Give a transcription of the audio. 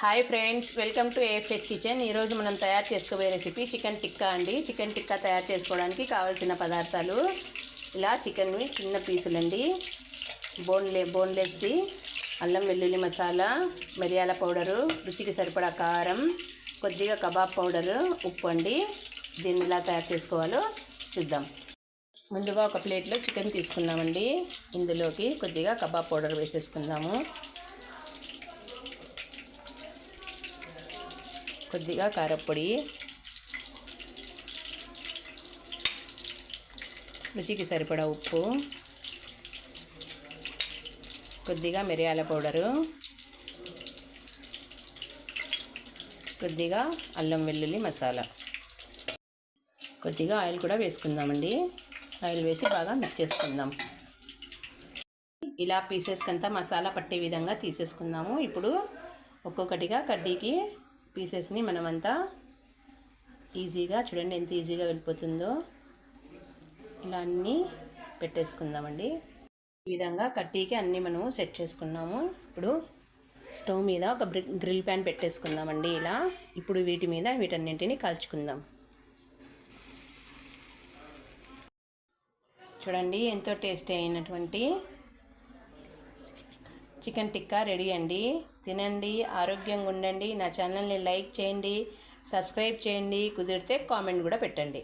Hi friends, welcome to AFH kitchen. ఈరోజు మనం తయారు చేసుకోబోయే రెసిపీ చికెన్ టిక్కా అండి. చికెన్ టిక్కా తయారు చేసుకోవడానికి కావాల్సిన పదార్థాలు ఇలా చికెన్వి చిన్న పీసులండి, బోన్లెస్ది, అల్లం వెల్లుల్లి మసాలా, మిరియాల పౌడరు, రుచికి సరిపడా కారం, కొద్దిగా కబాబ్ పౌడరు, ఉప్పు అండి. దీన్ని ఎలా తయారు చేసుకోవాలో చూద్దాం. ముందుగా ఒక ప్లేట్లో చికెన్ తీసుకున్నామండి. ఇందులోకి కొద్దిగా కబాబ్ పౌడర్ వేసేసుకుందాము. కొద్దిగా కారపొడి, రుచికి సరిపడా ఉప్పు, కొద్దిగా మిరియాల పౌడరు, కొద్దిగా అల్లం వెల్లుల్లి మసాలా, కొద్దిగా ఆయిల్ కూడా వేసుకుందామండి. ఆయిల్ వేసి బాగా మిక్స్ చేసుకుందాం. ఇలా పీసెస్కంతా మసాలా పట్టే విధంగా తీసేసుకుందాము. ఇప్పుడు ఒక్కొక్కటిగా కడ్డీకి పీసెస్ని మనమంతా ఈజీగా, చూడండి ఎంత ఈజీగా వెళ్ళిపోతుందో, ఇలా అన్నీ పెట్టేసుకుందామండి. ఈ విధంగా కట్టీకి అన్నీ మనము సెట్ చేసుకున్నాము. ఇప్పుడు స్టవ్ మీద ఒక గ్రిల్ ప్యాన్ పెట్టేసుకుందామండి. ఇలా ఇప్పుడు వీటి మీద వీటన్నింటినీ కాల్చుకుందాం. చూడండి ఎంతో టేస్టీ అయినటువంటి చికెన్ టిక్కా రెడీ అండి. తినండి, ఆరోగ్యంగా ఉండండి. నా ఛానల్ని లైక్ చేయండి, సబ్స్క్రైబ్ చేయండి, కుదిరితే కామెంట్ కూడా పెట్టండి.